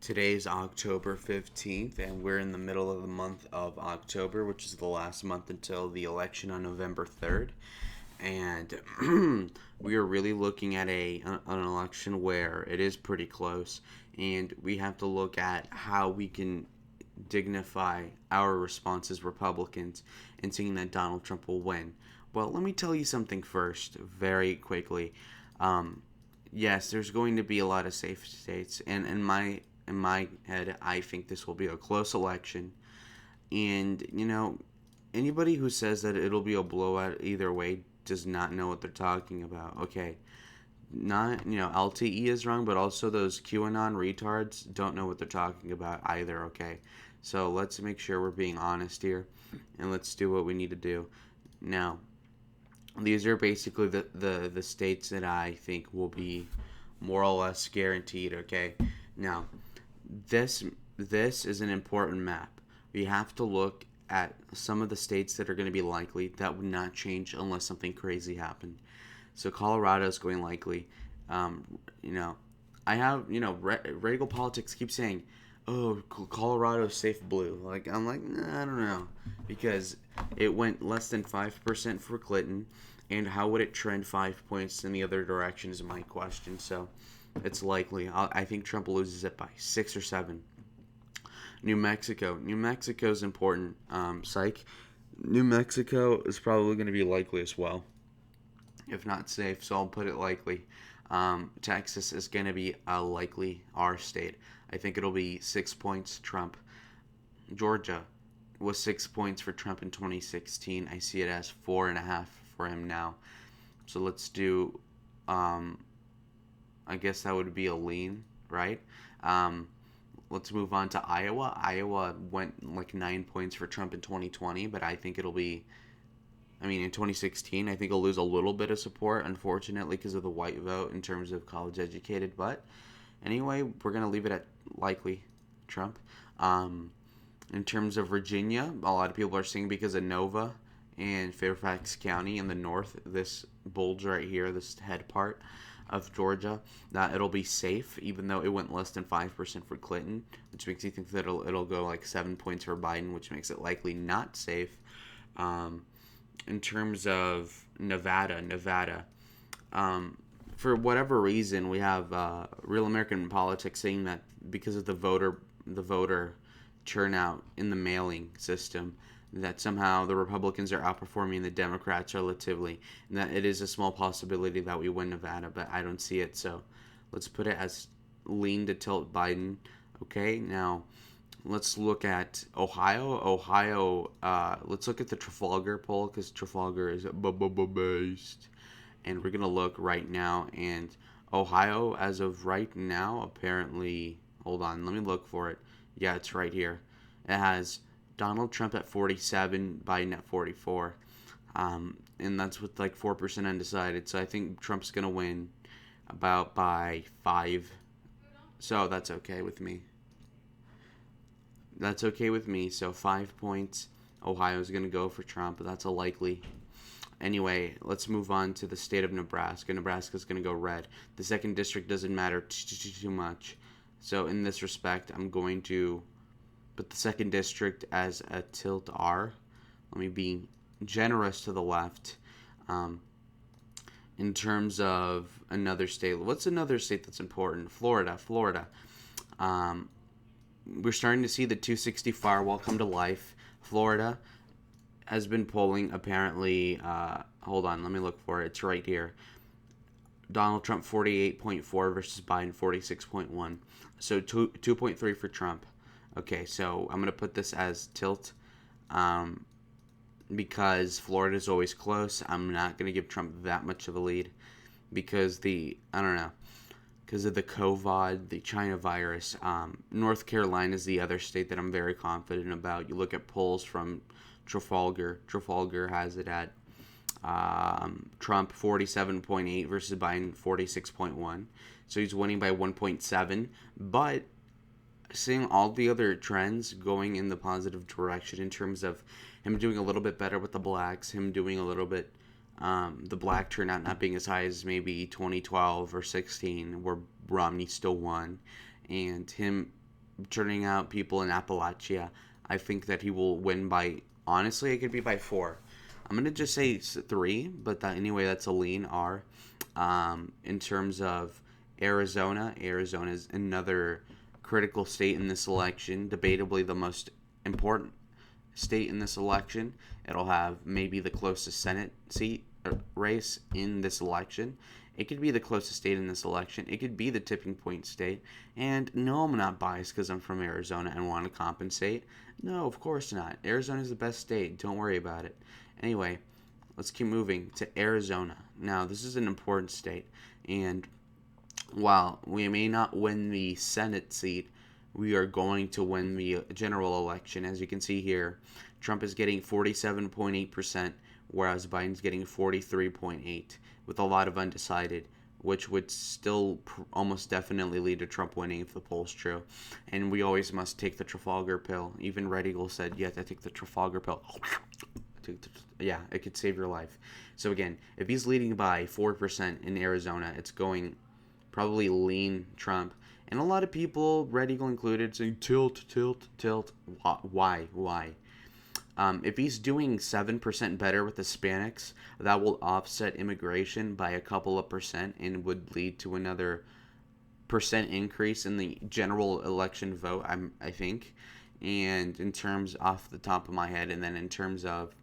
Today's October 15th, and we're in the middle of the month of October, which is the last month until the election on November 3rd. And we are really looking at an election where it is pretty close, and we have to look at how we can dignify our response as Republicans in seeing that Donald Trump will win. Well, let me tell you something first, very quickly. Yes, there's going to be a lot of safe states, and in my head, I think this will be a close election. And anybody who says that it'll be a blowout either way does not know what they're talking about. Okay, not LTE is wrong, but also those QAnon retards don't know what they're talking about either. Okay, so let's make sure we're being honest here, and let's do what we need to do. Now, these are basically the states that I think will be more or less guaranteed. Okay, now this is an important map. We have to look at some of the states that are going to be likely that would not change unless something crazy happened. So Colorado is going likely. I have Regal Politics keeps saying, "Oh, Colorado's safe blue." I'm like, nah, I don't know, because it went less than 5% for Clinton, and how would it trend 5 points in the other direction is my question. So it's likely. I think Trump loses it by 6 or 7. New Mexico. New Mexico is important. Psych. New Mexico is probably going to be likely as well, if not safe. So I'll put it likely. Texas is going to be a likely R state. I think it'll be 6 points Trump. Georgia was 6 points for Trump in 2016. I see it as 4.5 for him now. So let's do. I guess that would be a lean, right? Let's move on to Iowa. Iowa went like 9 points for Trump in 2020, but I think it'll be. In 2016, I think it'll lose a little bit of support, unfortunately, because of the white vote in terms of college educated. But anyway, we're going to leave it at likely Trump. In terms of Virginia, a lot of people are saying because of Nova and Fairfax County in the north, this bulge right here, this head part of Georgia, that it'll be safe, even though it went less than 5% for Clinton, which makes you think that it'll go like 7 points for Biden, which makes it likely not safe. In terms of Nevada, for whatever reason, we have Real American Politics saying that because of the voter turnout in the mailing system, that somehow the Republicans are outperforming the Democrats relatively, and that it is a small possibility that we win Nevada, but I don't see it. So let's put it as lean to tilt Biden. Okay, now let's look at Ohio. Let's look at the Trafalgar poll, because Trafalgar is based, and we're gonna look right now. And Ohio, as of right now, apparently, hold on, let me look for it. Yeah, it's right here. It has Donald Trump at 47, Biden at 44, and that's with like 4% undecided. So I think Trump's gonna win about by 5. So that's okay with me. That's okay with me. So 5 points. Ohio's going to go for Trump. That's a likely. Anyway, let's move on to the state of Nebraska. Nebraska's going to go red. The 2nd district doesn't matter too much. So in this respect, I'm going to put the 2nd district as a tilt R. Let me be generous to the left. In terms of another state, what's another state that's important? Florida. We're starting to see the 260 firewall come to life. Florida has been polling apparently. Hold on, let me look for it. It's right here. Donald Trump 48.4 versus Biden 46.1. So 2.3 for Trump. Okay, so I'm going to put this as tilt because Florida is always close. I'm not going to give Trump that much of a lead because of the COVID, the China virus. North Carolina is the other state that I'm very confident about. You look at polls from Trafalgar. Trafalgar has it at Trump 47.8 versus Biden 46.1. So he's winning by 1.7. But seeing all the other trends going in the positive direction in terms of him doing a little bit better with the blacks, him doing a little bit the black turnout not being as high as maybe 2012 or 16, where Romney still won, and him turning out people in Appalachia. I think that he will win by, honestly, it could be by 4. I'm going to just say 3, but anyway, that's a lean R. In terms of Arizona is another critical state in this election, debatably the most important state in this election. It'll have maybe the closest Senate seat race in this election. It could be the closest state in this election. It could be the tipping point state. And no, I'm not biased because I'm from Arizona and want to compensate. No, of course not. Arizona is the best state. Don't worry about it. Anyway, let's keep moving to Arizona. Now, this is an important state. And while we may not win the Senate seat, we are going to win the general election. As you can see here, Trump is getting 47.8%, whereas Biden's getting 43.8%, with a lot of undecided, which would still almost definitely lead to Trump winning if the poll's true. And we always must take the Trafalgar pill. Even Red Eagle said, you have to take the Trafalgar pill. Yeah, it could save your life. So again, if he's leading by 4% in Arizona, it's going probably lean Trump. And a lot of people, Red Eagle included, saying tilt. Why? If he's doing 7% better with Hispanics, that will offset immigration by a couple of percent and would lead to another percent increase in the general election vote, I think. And in terms, off the top of my head, and then in terms of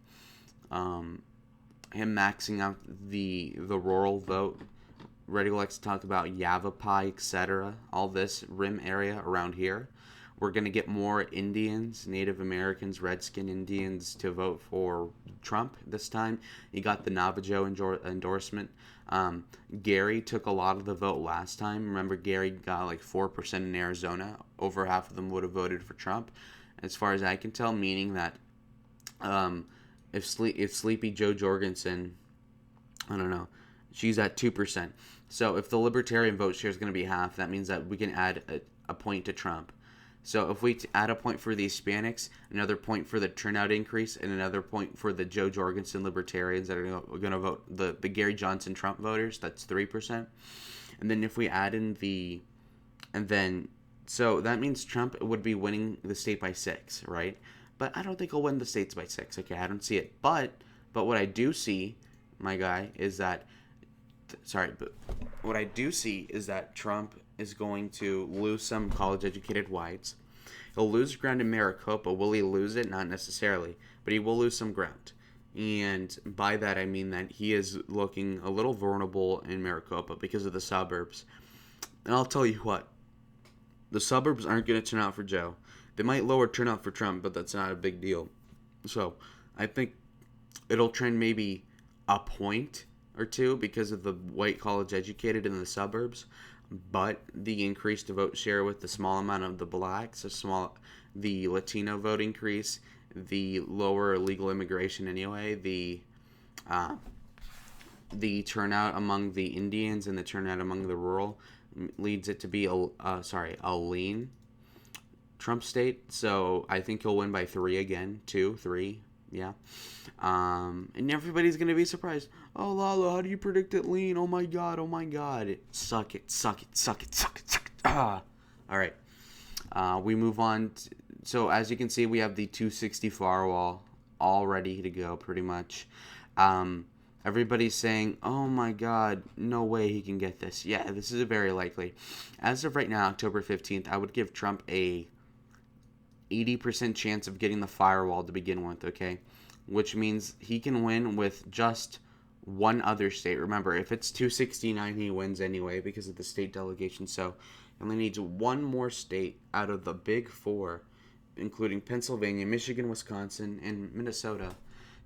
him maxing out the rural vote, Red Eagle likes to talk about Yavapai, etc., all this rim area around here. We're going to get more Indians, Native Americans, Redskin Indians to vote for Trump this time. He got the Navajo endorsement. Gary took a lot of the vote last time. Remember, Gary got like 4% in Arizona. Over half of them would have voted for Trump, as far as I can tell, meaning that if Sleepy Joe Jorgensen, I don't know, she's at 2%. So if the Libertarian vote share is going to be half, that means that we can add a point to Trump. So if we add a point for the Hispanics, another point for the turnout increase, and another point for the Joe Jorgensen Libertarians that are going to vote, the Gary Johnson Trump voters, that's 3%. And then if we add in so that means Trump would be winning the state by 6, right? But I don't think he'll win the states by 6. Okay, I don't see it. But what I do see, my guy, is that what I do see is that Trump is going to lose some college-educated whites. He'll lose ground in Maricopa. Will he lose it? Not necessarily, but he will lose some ground. And by that, I mean that he is looking a little vulnerable in Maricopa because of the suburbs. And I'll tell you what, the suburbs aren't going to turn out for Joe. They might lower turnout for Trump, but that's not a big deal. So I think it'll trend maybe a point or 2 because of the white college educated in the suburbs, but the increased vote share with the small amount of the blacks, the Latino vote increase, the lower illegal immigration anyway, the turnout among the Indians and the turnout among the rural leads it to be a lean Trump state. So I think he'll win by 3 again, 2, 3. Yeah. And everybody's going to be surprised. Oh, Lalo, how do you predict it lean? Oh, my God. Suck it. Ah. All right. We move on. So, as you can see, we have the 260 firewall all ready to go, pretty much. Everybody's saying, oh, my God, no way he can get this. Yeah, this is very likely. As of right now, October 15th, I would give Trump a 80% chance of getting the firewall to begin with, okay? Which means he can win with just one other state. Remember, if it's 269, he wins anyway because of the state delegation. So he only needs one more state out of the big 4, including Pennsylvania, Michigan, Wisconsin, and Minnesota,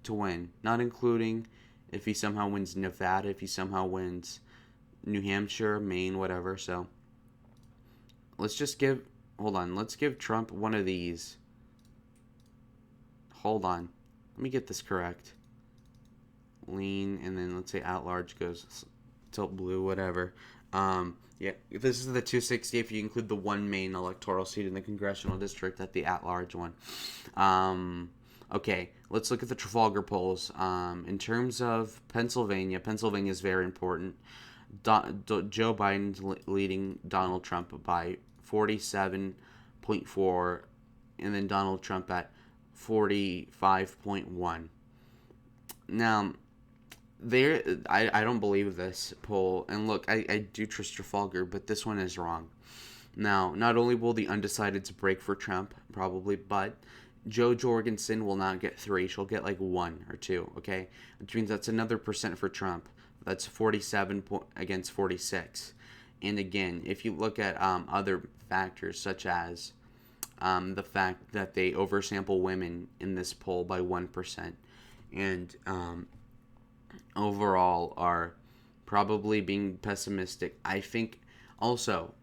to win. Not including if he somehow wins Nevada, if he somehow wins New Hampshire, Maine, whatever. So let's give Trump one of these. Hold on. Let me get this correct. Lean, and then let's say at-large goes tilt blue, whatever. Yeah, this is the 260 if you include the one main electoral seat in the congressional district at the at-large one. Okay, let's look at the Trafalgar polls. In terms of Pennsylvania is very important. Joe Biden's leading Donald Trump by 47 0.4, and then Donald Trump at 45.1. Now, I don't believe this poll, and look, I do trust Trafalgar, but this one is wrong. Now, not only will the undecideds break for Trump, probably, but Jo Jorgensen will not get 3. She'll get like 1 or 2, okay? Which means that's another percent for Trump. That's 47 against 46. And again, if you look at other factors, such as the fact that they oversample women in this poll by 1%, and overall are probably being pessimistic. I think also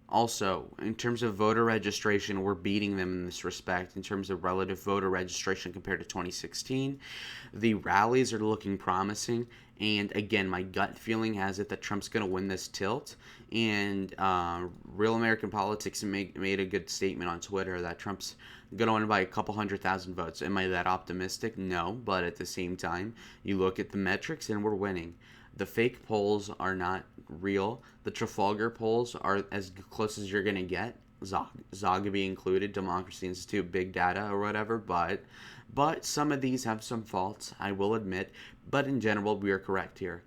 in terms of voter registration, we're beating them in this respect in terms of relative voter registration compared to 2016. The rallies are looking promising, and again, my gut feeling has it that Trump's going to win this tilt. And Real American Politics made a good statement on Twitter that Trump's going to win by a couple 100,000 votes. Am I that optimistic? No, but at the same time, you look at the metrics and we're winning. The fake polls are not real. The Trafalgar polls are as close as you're going to get. Zogby included, Democracy Institute, Big Data, or whatever. But some of these have some faults, I will admit. But in general, we are correct here.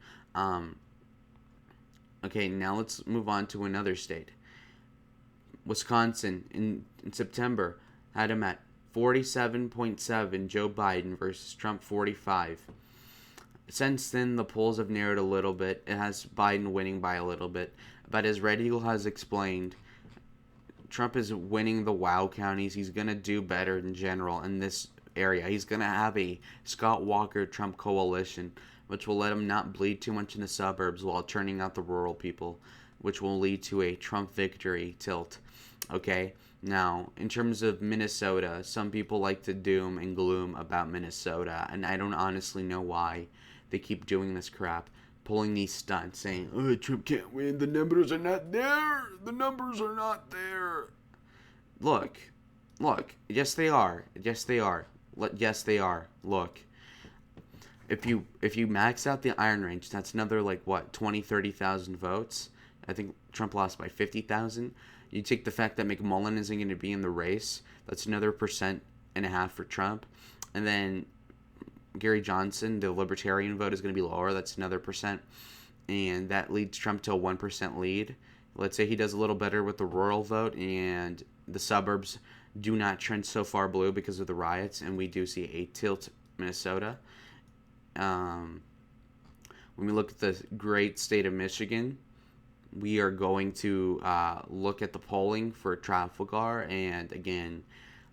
Okay, now let's move on to another state. Wisconsin, in September, had him at 47.7, Joe Biden versus Trump 45. Since then, the polls have narrowed a little bit. It has Biden winning by a little bit. But as Red Eagle has explained, Trump is winning the WOW counties. He's going to do better in general in this area. He's going to have a Scott Walker-Trump coalition, which will let him not bleed too much in the suburbs while turning out the rural people, which will lead to a Trump victory tilt. Okay? Now, in terms of Minnesota, some people like to doom and gloom about Minnesota, and I don't honestly know why they keep doing this crap, pulling these stunts, saying, "Oh, Trump can't win. The numbers are not there. The numbers are not there." Look. Yes, they are. Yes, they are. Look. If you max out the Iron Range, that's another 20,000-30,000 votes. I think Trump lost by 50,000. You take the fact that McMullen isn't going to be in the race, that's another 1.5% for Trump. And then Gary Johnson, the Libertarian vote, is going to be lower. That's another percent. And that leads Trump to a 1% lead. Let's say he does a little better with the rural vote and the suburbs do not trend so far blue because of the riots, and we do see a tilt Minnesota. When we look at the great state of Michigan, we are going to look at the polling for Trafalgar, and again,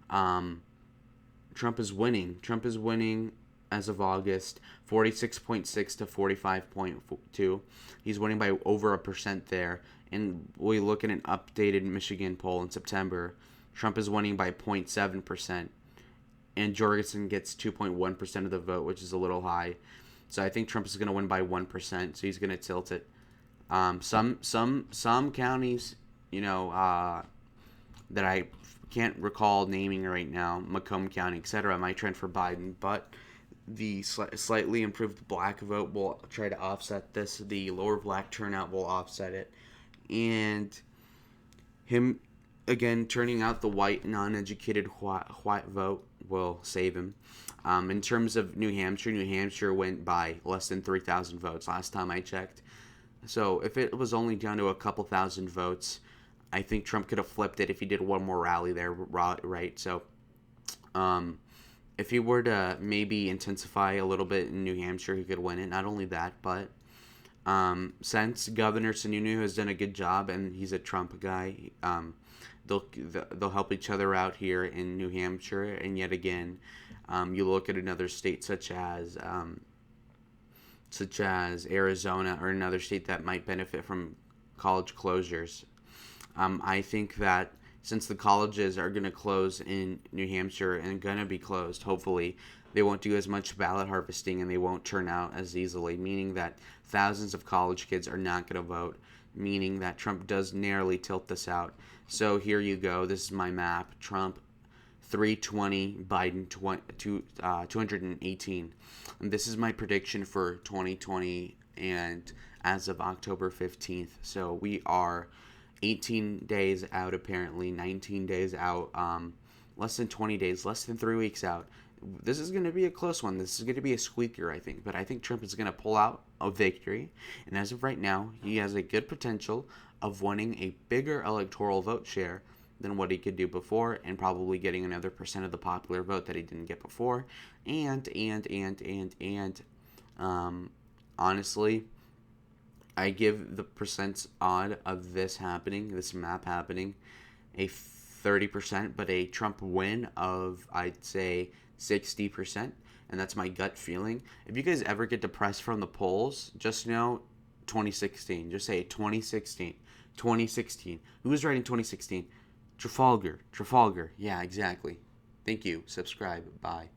Trump is winning. Trump is winning as of August, 46.6 to 45.2. He's winning by over 1% there. And we look at an updated Michigan poll in September. Trump is winning by 0.7%. And Jorgensen gets 2.1% of the vote, which is a little high. So I think Trump is going to win by 1%. So he's going to tilt it. Some counties, that I can't recall naming right now, Macomb County, etc., might trend for Biden, but the slightly improved black vote will try to offset this. The lower black turnout will offset it. And him, again, turning out the white, non-educated white vote will save him. In terms of New Hampshire went by less than 3,000 votes last time I checked. So if it was only down to a couple thousand votes, I think Trump could have flipped it if he did one more rally there, right? So if he were to maybe intensify a little bit in New Hampshire, he could win it. Not only that, but since Governor Sununu has done a good job and he's a Trump guy, they'll help each other out here in New Hampshire. And yet again, you look at another state such as Arizona, or another state that might benefit from college closures. I think that since the colleges are going to close in New Hampshire and going to be closed, hopefully, they won't do as much ballot harvesting and they won't turn out as easily, meaning that thousands of college kids are not going to vote, meaning that Trump does narrowly tilt this out. So here you go. This is my map. Trump 320, Biden 218. And this is my prediction for 2020 and as of October 15th. So we are 18 days out, apparently, 19 days out, less than 20 days, less than 3 weeks out. This is going to be a close one. This is going to be a squeaker, I think. But I think Trump is going to pull out a victory. And as of right now, he has a good potential of winning a bigger electoral vote share than what he could do before, and probably getting another percent of the popular vote that he didn't get before. And honestly, I give the percents odd of this happening, this map happening, a 30%, but a Trump win of, I'd say, 60%. And that's my gut feeling. If you guys ever get depressed from the polls, just know 2016. Just say 2016. 2016. Who was right in 2016? Trafalgar. Yeah, exactly. Thank you. Subscribe. Bye.